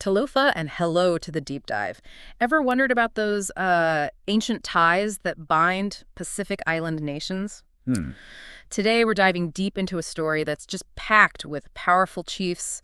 Talofa, and hello to the deep dive. Ever wondered about those ancient ties that bind Pacific Island nations? Hmm. Today, we're diving deep into a story that's just packed with powerful chiefs,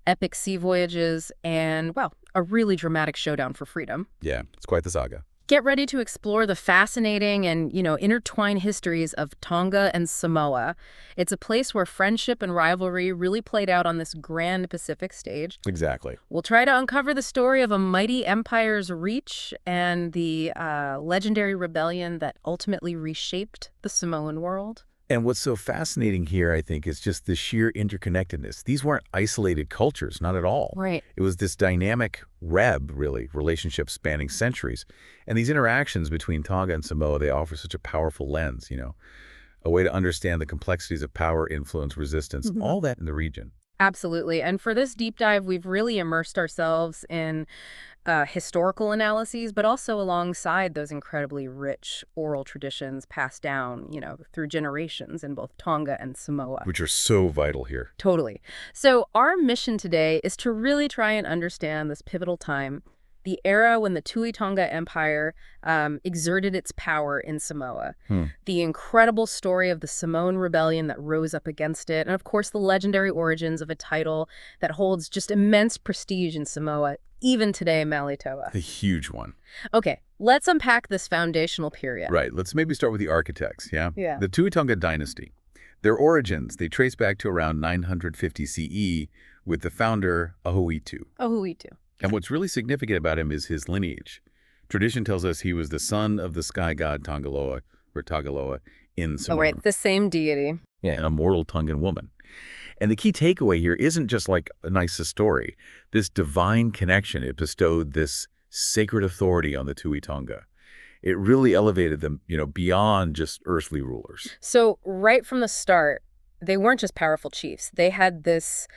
epic sea voyages, and, well, a really dramatic showdown for freedom. Yeah, it's quite the saga. Get ready to explore the fascinating and, intertwined histories of Tonga and Samoa. It's a place where friendship and rivalry really played out on this grand Pacific stage. Exactly. We'll try to uncover the story of a mighty empire's reach and the legendary rebellion that ultimately reshaped the Samoan world. And what's so fascinating here, I think, is just the sheer interconnectedness. These weren't isolated cultures, not at all. Right. It was this dynamic relationship spanning centuries. And these interactions between Tonga and Samoa, they offer such a powerful lens, a way to understand the complexities of power, influence, resistance, all that in the region. Absolutely. And for this deep dive, we've really immersed ourselves in historical analyses, but also alongside those incredibly rich oral traditions passed down, through generations in both Tonga and Samoa. Which are so vital here. Totally. So our mission today is to really try and understand this pivotal time, the era when the Tuʻi Tonga Empire exerted its power in Samoa, the incredible story of the Samoan rebellion that rose up against it, and of course the legendary origins of a title that holds just immense prestige in Samoa, even today in Malietoa. The huge one. Okay, let's unpack this foundational period. Right, let's maybe start with the architects, yeah? Yeah. The Tuʻi Tonga dynasty. Their origins, they trace back to around 950 CE with the founder Ahuitu. Ahuitu. And what's really significant about him is his lineage. Tradition tells us he was the son of the sky god Tongaloa, or Tagaloa, in Samoa. Oh, right, the same deity. Yeah, an immortal Tongan woman. And the key takeaway here isn't just like a nice story. This divine connection, it bestowed this sacred authority on the Tuʻi Tonga. It really elevated them, beyond just earthly rulers. So right from the start, they weren't just powerful chiefs. They had this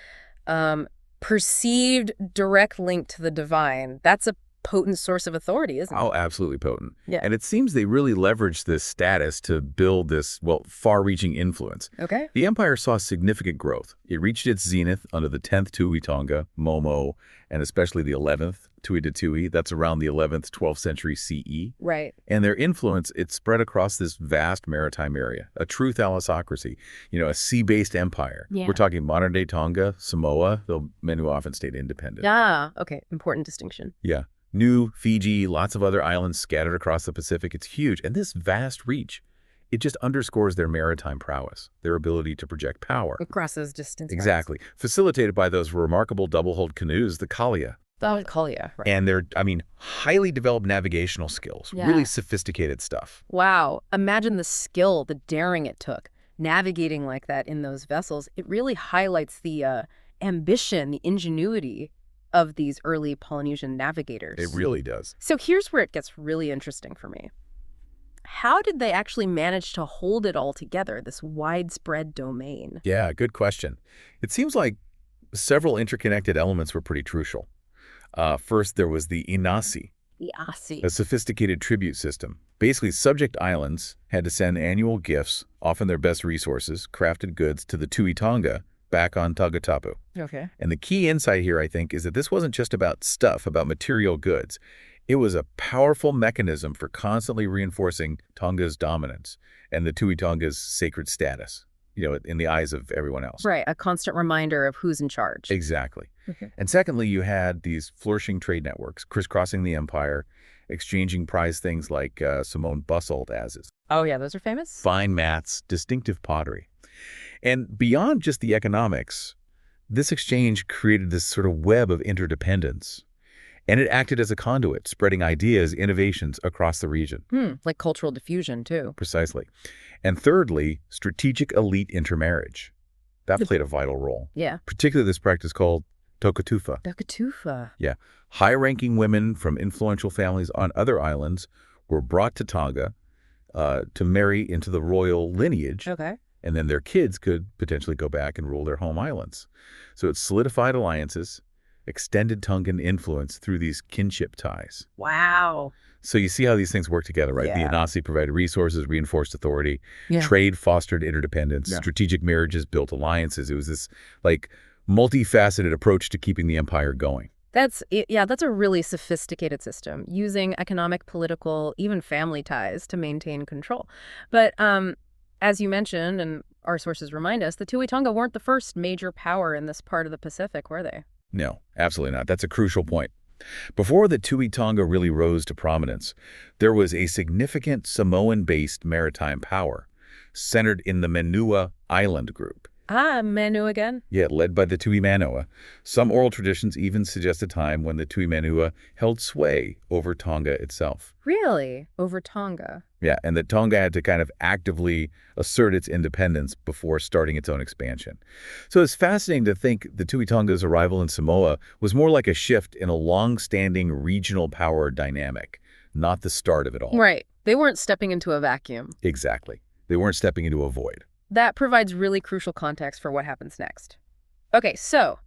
perceived direct link to the divine. That's a potent source of authority, isn't it? Oh, absolutely potent. Yeah. And it seems they really leveraged this status to build this, far-reaching influence. Okay. The empire saw significant growth. It reached its zenith under the 10th Tuʻi Tonga, Momo, and especially the 11th, Tuʻi de Tuʻi. That's around the 11th, 12th century CE. Right. And their influence, it spread across this vast maritime area, a true thalassocracy, a sea-based empire. Yeah. We're talking modern-day Tonga, Samoa, though many often stayed independent. Yeah. Okay. Important distinction. Yeah. New, Fiji, lots of other islands scattered across the Pacific. It's huge. And this vast reach, it just underscores their maritime prowess, their ability to project power. Across those distances. Exactly. Facilitated by those remarkable double-hulled canoes, the kalia. Oh, Kalia, right. And their, highly developed navigational skills. Yeah. Really sophisticated stuff. Wow. Imagine the skill, the daring it took, navigating like that in those vessels. It really highlights the ambition, the ingenuity of these early Polynesian navigators. It really does. So here's where it gets really interesting for me. How did they actually manage to hold it all together, this widespread domain? Yeah, good question. It seems like several interconnected elements were pretty crucial. First, there was the inasi, The Aussie. a sophisticated tribute system. Basically, subject islands had to send annual gifts, often their best resources, crafted goods, to the Tuʻi Tonga back on Tagatapu. Okay. And the key insight here, I think, is that this wasn't just about stuff, about material goods. It was a powerful mechanism for constantly reinforcing Tonga's dominance and the Tuʻi Tonga's sacred status, in the eyes of everyone else. Right. A constant reminder of who's in charge. Exactly. Okay. And secondly, you had these flourishing trade networks crisscrossing the empire, exchanging prized things like Samoan basalt azes, Oh, yeah. Those are famous? fine mats, distinctive pottery. And beyond just the economics, this exchange created this sort of web of interdependence. And it acted as a conduit, spreading ideas, innovations across the region. Like cultural diffusion, too. Precisely. And thirdly, strategic elite intermarriage. That played a vital role. Yeah. Particularly this practice called tokatufa. Dakatufa. Yeah. High-ranking women from influential families on other islands were brought to Tonga to marry into the royal lineage. Okay. And then their kids could potentially go back and rule their home islands. So it solidified alliances, extended Tongan influence through these kinship ties. Wow. So you see how these things work together, right? Yeah. The Inasi provided resources, reinforced authority. Yeah. Trade fostered interdependence. Yeah. Strategic marriages built alliances. It was this multifaceted approach to keeping the empire going. Yeah, that's a really sophisticated system, using economic, political, even family ties to maintain control. But as you mentioned, and our sources remind us, the Tuʻi Tonga weren't the first major power in this part of the Pacific, were they? No, absolutely not. That's a crucial point. Before the Tuʻi Tonga really rose to prominence, there was a significant Samoan-based maritime power centered in the Menua Island group. Ah, Manu again? Yeah, led by the Tuʻi Manoa. Some oral traditions even suggest a time when the Tuʻi Manoa held sway over Tonga itself. Really? Over Tonga? Yeah, and that Tonga had to kind of actively assert its independence before starting its own expansion. So it's fascinating to think the Tuʻi Tonga's arrival in Samoa was more like a shift in a long-standing regional power dynamic, not the start of it all. Right. They weren't stepping into a vacuum. Exactly. They weren't stepping into a void. That provides really crucial context for what happens next. Okay, so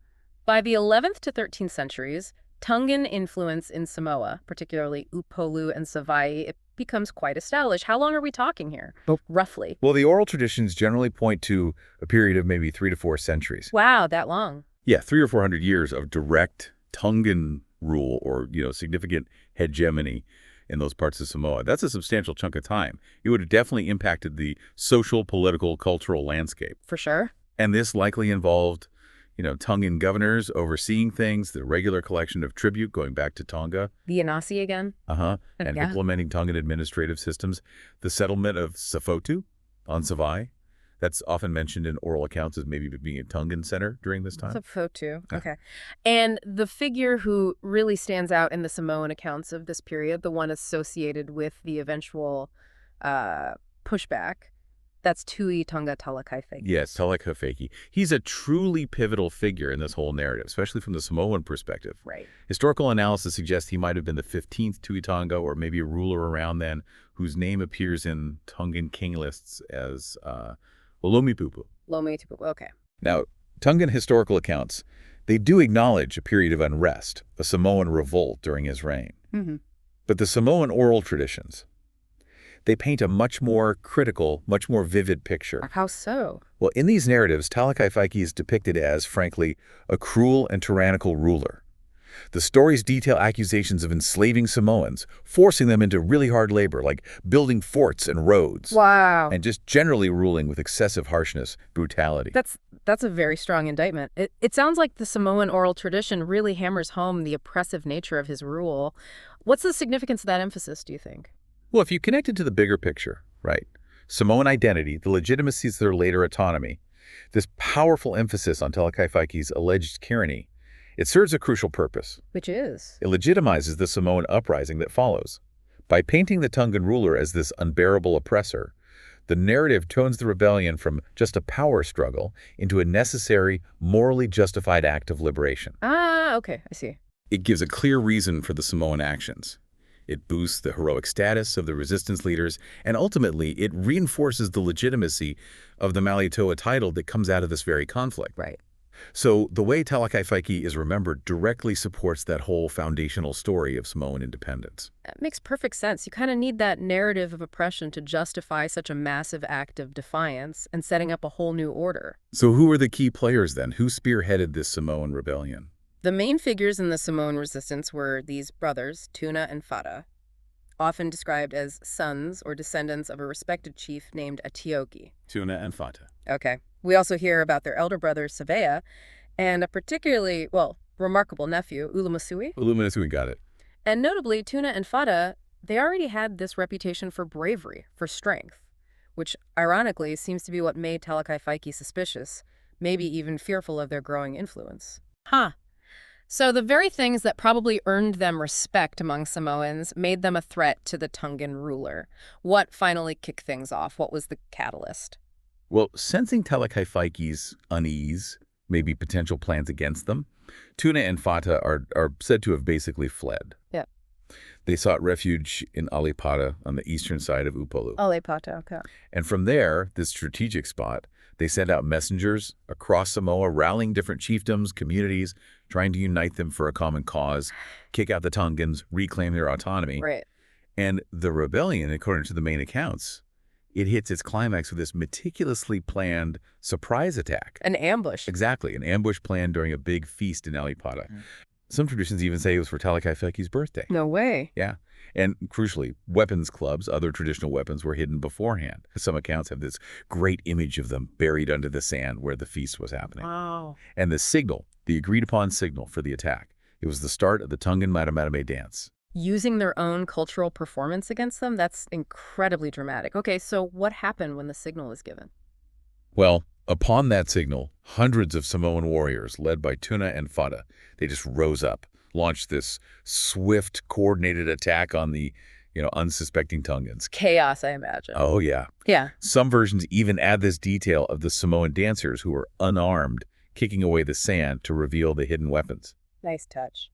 by the 11th to 13th centuries, Tongan influence in Samoa, particularly Upolu and Savaii, it becomes quite established. How long are we talking here, roughly? Well, the oral traditions generally point to a period of maybe 3 to 4 centuries. Wow, that long. Yeah, 300 or 400 years of direct Tongan rule or, significant hegemony in those parts of Samoa. That's a substantial chunk of time. It would have definitely impacted the social, political, cultural landscape. For sure. And this likely involved, Tongan governors overseeing things, the regular collection of tribute going back to Tonga. The Inasi again. And Yeah. implementing Tongan administrative systems. The settlement of Safotu on Savaii. That's often mentioned in oral accounts as maybe being a Tongan center during this time. Safotu. Okay. And the figure who really stands out in the Samoan accounts of this period, the one associated with the eventual pushback, that's Tuʻi Tonga Talakaifeki. Yes, Talakaifeki. He's a truly pivotal figure in this whole narrative, especially from the Samoan perspective. Right. Historical analysis suggests he might have been the 15th Tuʻi Tonga or maybe a ruler around then whose name appears in Tongan king lists as Lomipupu. Lomipupu, okay. Now, Tongan historical accounts, they do acknowledge a period of unrest, a Samoan revolt during his reign. Mm-hmm. But the Samoan oral traditions, they paint a much more critical, much more vivid picture. How so? Well, in these narratives, Talakaifeki is depicted as, frankly, a cruel and tyrannical ruler. The stories detail accusations of enslaving Samoans, forcing them into really hard labor, like building forts and roads. Wow. And just generally ruling with excessive harshness, brutality. That's a very strong indictment. It sounds like the Samoan oral tradition really hammers home the oppressive nature of his rule. What's the significance of that emphasis, do you think? Well, if you connect it to the bigger picture, right? Samoan identity, the legitimacy of their later autonomy, this powerful emphasis on Talakaifeki's alleged tyranny, it serves a crucial purpose. Which is? It legitimizes the Samoan uprising that follows. By painting the Tongan ruler as this unbearable oppressor, the narrative tones the rebellion from just a power struggle into a necessary, morally justified act of liberation. Ah, okay, I see. It gives a clear reason for the Samoan actions. It boosts the heroic status of the resistance leaders, and ultimately, it reinforces the legitimacy of the Malietoa title that comes out of this very conflict. Right. So the way Talakaifeki is remembered directly supports that whole foundational story of Samoan independence. That makes perfect sense. You kind of need that narrative of oppression to justify such a massive act of defiance and setting up a whole new order. So who are the key players then? Who spearheaded this Samoan rebellion? The main figures in the Samoan resistance were these brothers, Tuna and Fata, often described as sons or descendants of a respected chief named Atioki. Tuna and Fata. Okay. We also hear about their elder brother, Savea, and a particularly, remarkable nephew, Ulumasui. Ulumasui, got it. And notably, Tuna and Fata, they already had this reputation for bravery, for strength, which ironically seems to be what made Talakaifeki suspicious, maybe even fearful of their growing influence. So the very things that probably earned them respect among Samoans made them a threat to the Tongan ruler. What finally kicked things off? What was the catalyst? Well, sensing Talakaifeki's unease, maybe potential plans against them, Tuna and Fata are said to have basically fled. Yeah. They sought refuge in Alipata on the eastern side of Upolu. Alipata, okay. And from there, this strategic spot, they sent out messengers across Samoa, rallying different chiefdoms, communities, trying to unite them for a common cause, kick out the Tongans, reclaim their autonomy. Right. And the rebellion, according to the main accounts, it hits its climax with this meticulously planned surprise attack. An ambush. Exactly, an ambush planned during a big feast in Alipata. Some traditions even say it was for Talakaifeki's birthday. No way. Yeah. And crucially, weapons clubs, other traditional weapons, were hidden beforehand. Some accounts have this great image of them buried under the sand where the feast was happening. Wow. And the signal, the agreed-upon signal for the attack, it was the start of the Tongan Matamatame dance. Using their own cultural performance against them? That's incredibly dramatic. Okay, so what happened when the signal was given? Well, upon that signal, hundreds of Samoan warriors, led by Tuna and Fata, they just rose up, launched this swift, coordinated attack on the, unsuspecting Tongans. Chaos, I imagine. Oh, yeah. Yeah. Some versions even add this detail of the Samoan dancers who were unarmed, kicking away the sand to reveal the hidden weapons. Nice touch.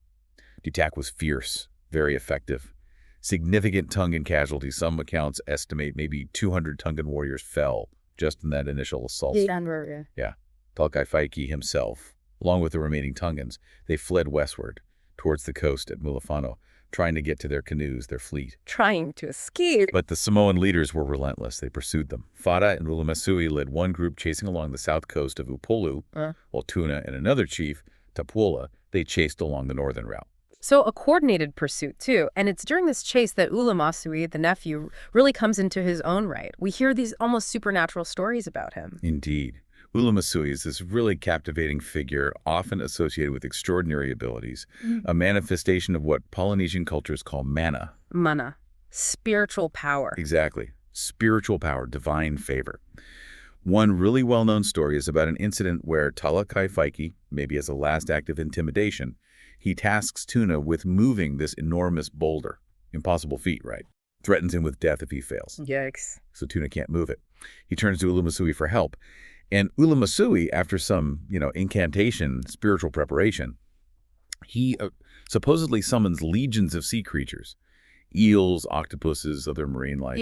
The attack was fierce, very effective. Significant Tongan casualties. Some accounts estimate maybe 200 Tongan warriors fell just in that initial assault. Yeah. Talakaifeiki himself, along with the remaining Tongans, they fled westward towards the coast at Mulafano, trying to get to their canoes, their fleet. Trying to escape. But the Samoan leaders were relentless. They pursued them. Fata and Ulumasui led one group chasing along the south coast of Upolu, while Tuna and another chief, Tapuola, they chased along the northern route. So a coordinated pursuit, too. And it's during this chase that Ulumasui, the nephew, really comes into his own right. We hear these almost supernatural stories about him. Indeed. Ulumasui is this really captivating figure, often associated with extraordinary abilities, a manifestation of what Polynesian cultures call mana. Mana. Spiritual power. Exactly. Spiritual power, divine favor. One really well-known story is about an incident where Talakaifeiki, maybe as a last act of intimidation, he tasks Tuna with moving this enormous boulder. Impossible feat, right? Threatens him with death if he fails. Yikes. So Tuna can't move it. He turns to Ulumasui for help. And Ulumasui, after some, incantation, spiritual preparation, he supposedly summons legions of sea creatures, eels, octopuses, other marine life,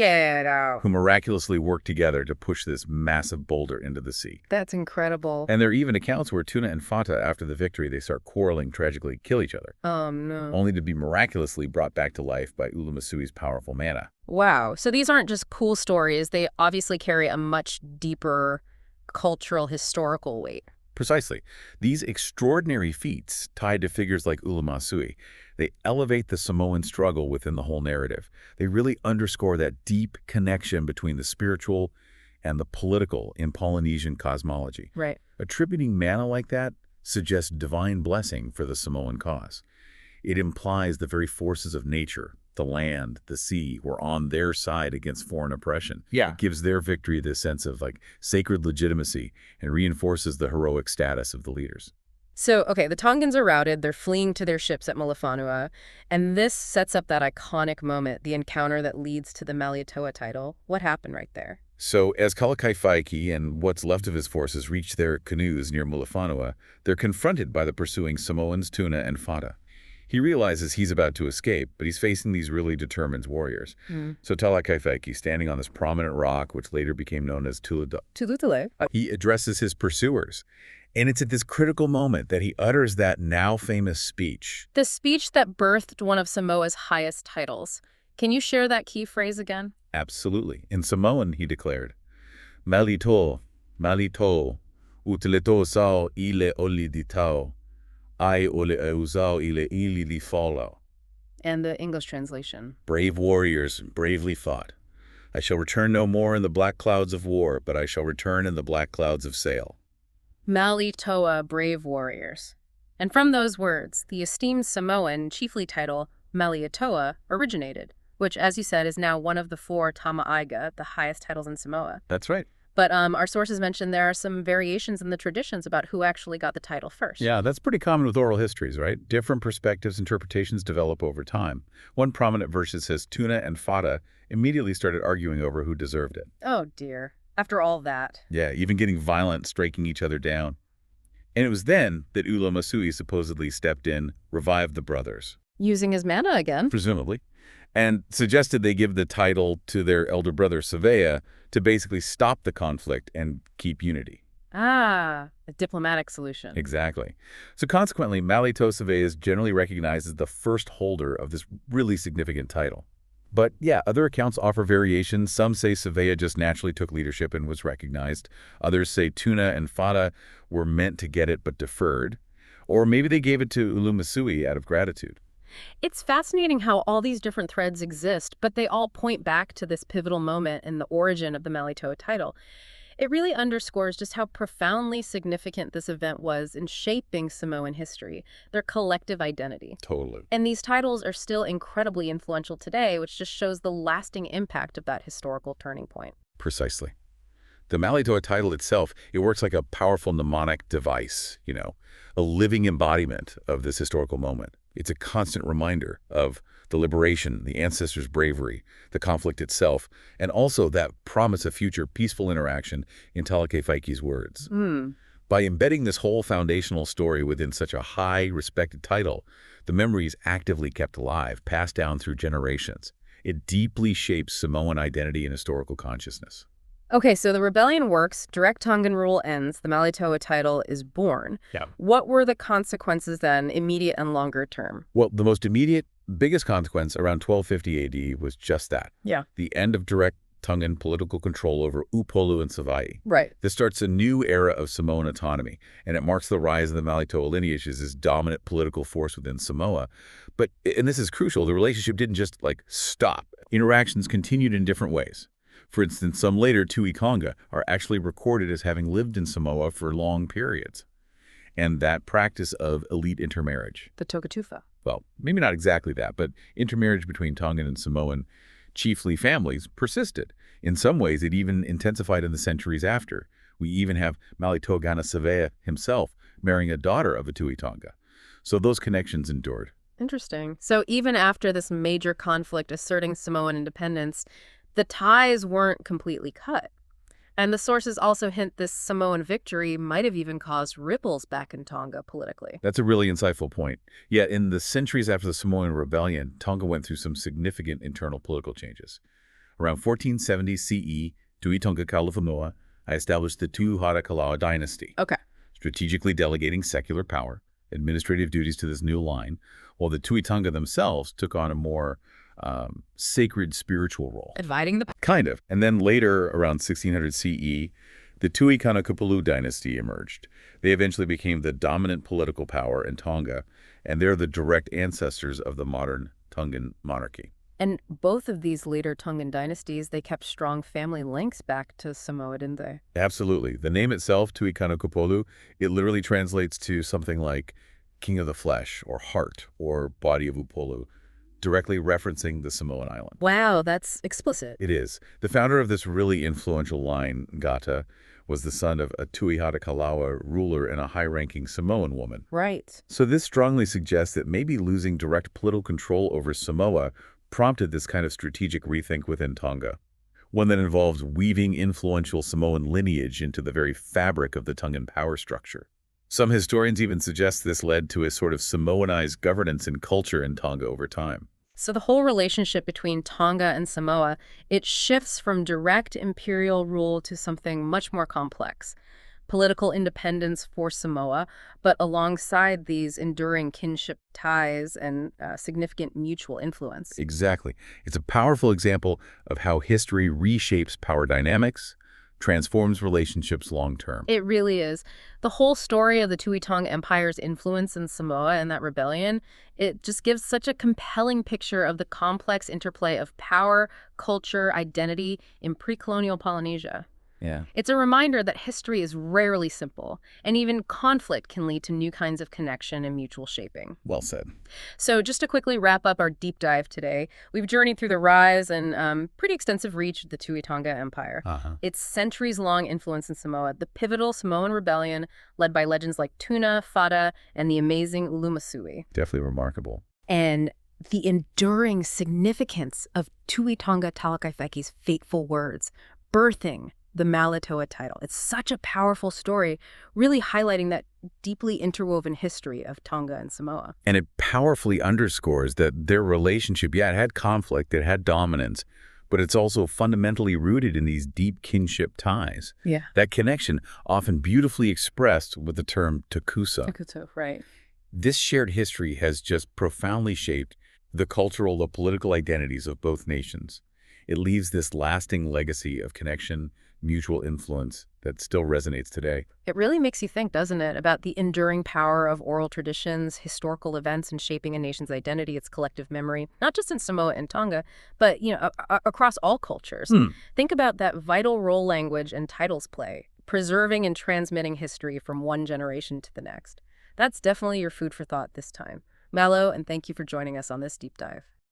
who miraculously work together to push this massive boulder into the sea. That's incredible. And there are even accounts where Tuna and Fata, after the victory, they start quarreling, tragically kill each other. Oh, no. Only to be miraculously brought back to life by Ulamasui's powerful mana. Wow. So these aren't just cool stories. They obviously carry a much deeper cultural, historical weight. Precisely. These extraordinary feats, tied to figures like Ulumasui, they elevate the Samoan struggle within the whole narrative. They really underscore that deep connection between the spiritual and the political in Polynesian cosmology. Right. Attributing mana like that suggests divine blessing for the Samoan cause. It implies the very forces of nature, the land, the sea, were on their side against foreign oppression. Yeah. It gives their victory this sense of sacred legitimacy and reinforces the heroic status of the leaders. So, okay, the Tongans are routed. They're fleeing to their ships at Mulifanua. And this sets up that iconic moment, the encounter that leads to the Malietoa title. What happened right there? So as Talakaifeiki and what's left of his forces reach their canoes near Mulifanua, they're confronted by the pursuing Samoans, Tuna, and Fata. He realizes he's about to escape, but he's facing these really determined warriors. So Talakaifeiki, standing on this prominent rock, which later became known as Tulutule. he addresses his pursuers. And it's at this critical moment that he utters that now famous speech. The speech that birthed one of Samoa's highest titles. Can you share that key phrase again? Absolutely. In Samoan, he declared, Malietoa, Malietoa, uteleto sao ile oli ditao. I ole eusao ile ili li follow. And the English translation. Brave warriors, bravely fought. I shall return no more in the black clouds of war, but I shall return in the black clouds of sail. Malietoa, brave warriors. And from those words, the esteemed Samoan chiefly title Malietoa originated, which, as you said, is now one of the 4 Tamaiga, the highest titles in Samoa. That's right. But our sources mention there are some variations in the traditions about who actually got the title first. Yeah, that's pretty common with oral histories, right? Different perspectives, interpretations develop over time. One prominent version says Tuna and Fata immediately started arguing over who deserved it. Oh, dear. After all that. Yeah, even getting violent, striking each other down. And it was then that Ulumasui supposedly stepped in, revived the brothers. Using his mana again. Presumably. And suggested they give the title to their elder brother, Savea, to basically stop the conflict and keep unity. Ah, a diplomatic solution. Exactly. So consequently, Malietoa Savea is generally recognized as the first holder of this really significant title. But yeah, other accounts offer variations. Some say Savea just naturally took leadership and was recognized. Others say Tuna and Fata were meant to get it but deferred. Or maybe they gave it to Ulumasui out of gratitude. It's fascinating how all these different threads exist, but they all point back to this pivotal moment in the origin of the Malietoa title. It really underscores just how profoundly significant this event was in shaping Samoan history, their collective identity. Totally. And these titles are still incredibly influential today, which just shows the lasting impact of that historical turning point. Precisely. The Malietoa title itself, it works like a powerful mnemonic device, a living embodiment of this historical moment. It's a constant reminder of the liberation, the ancestors' bravery, the conflict itself, and also that promise of future peaceful interaction in Talakaiwhaiki's words. By embedding this whole foundational story within such a high, respected title, the memory is actively kept alive, passed down through generations. It deeply shapes Samoan identity and historical consciousness. Okay, so the rebellion works, direct Tongan rule ends, the Malietoa title is born. Yeah. What were the consequences then, immediate and longer term? Well, the most immediate, biggest consequence around 1250 AD was just that. Yeah. The end of direct Tongan political control over Upolu and Savaii. Right. This starts a new era of Samoan autonomy, and it marks the rise of the Malietoa lineage as this dominant political force within Samoa. But, and this is crucial, the relationship didn't just, stop. Interactions continued in different ways. For instance, some later Tuʻi Tonga are actually recorded as having lived in Samoa for long periods. And that practice of elite intermarriage. The Tokatufa. Well, maybe not exactly that, but intermarriage between Tongan and Samoan chiefly families persisted. In some ways, it even intensified in the centuries after. We even have Malietoa Savea himself marrying a daughter of a Tuʻi Tonga. So those connections endured. Interesting. So even after this major conflict asserting Samoan independence, the ties weren't completely cut. And the sources also hint this Samoan victory might have even caused ripples back in Tonga politically. That's a really insightful point. Yet in the centuries after the Samoan rebellion, Tonga went through some significant internal political changes. Around 1470 CE, Tuʻi Tonga Kalawhanua established the Tuʻi dynasty. Okay. Strategically delegating secular power, administrative duties to this new line, while the Tuʻi Tonga themselves took on a more sacred spiritual role. Dividing the... Kind of. And then later, around 1600 CE, the Tuʻi Kanakupulu dynasty emerged. They eventually became the dominant political power in Tonga, and they're the direct ancestors of the modern Tongan monarchy. And both of these later Tongan dynasties, they kept strong family links back to Samoa, didn't they? Absolutely. The name itself, Tuʻi Kanakupulu, it literally translates to something like king of the flesh, or heart, or body of Upolu, directly referencing the Samoan island. Wow, that's explicit. It is. The founder of this really influential line, Ngata, was the son of a Tuʻi Hatakalawa ruler and a high-ranking Samoan woman. Right. So this strongly suggests that maybe losing direct political control over Samoa prompted this kind of strategic rethink within Tonga, one that involves weaving influential Samoan lineage into the very fabric of the Tongan power structure. Some historians even suggest this led to a sort of Samoanized governance and culture in Tonga over time. So the whole relationship between Tonga and Samoa, it shifts from direct imperial rule to something much more complex. Political independence for Samoa, but alongside these enduring kinship ties and significant mutual influence. Exactly. It's a powerful example of how history reshapes power dynamics, transforms relationships long-term. It really is. The whole story of the Tuʻi Tonga Empire's influence in Samoa and that rebellion, it just gives such a compelling picture of the complex interplay of power, culture, identity in pre-colonial Polynesia. Yeah. It's a reminder that history is rarely simple, and even conflict can lead to new kinds of connection and mutual shaping. Well said. So just to quickly wrap up our deep dive today, we've journeyed through the rise and pretty extensive reach of the Tuʻi Tonga Empire. Its centuries-long influence in Samoa, the pivotal Samoan rebellion led by legends like Tuna, Fada, and the amazing Ulumasui. Definitely remarkable. And the enduring significance of Tuʻi Tonga Talakaiwhaiki's fateful words, birthing the Malietoa title. It's such a powerful story, really highlighting that deeply interwoven history of Tonga and Samoa. And it powerfully underscores that their relationship, yeah, it had conflict, it had dominance, but it's also fundamentally rooted in these deep kinship ties. Yeah. That connection, often beautifully expressed with the term takusa. Takuto, right. This shared history has just profoundly shaped the cultural, the political identities of both nations. It leaves this lasting legacy of connection, mutual influence, that still resonates today. It really makes you think, doesn't it, about the enduring power of oral traditions, historical events, and shaping a nation's identity, its collective memory, not just in Samoa and Tonga, but, across all cultures. Think about that vital role language and titles play, preserving and transmitting history from one generation to the next. That's definitely your food for thought this time. Malo, and thank you for joining us on this deep dive.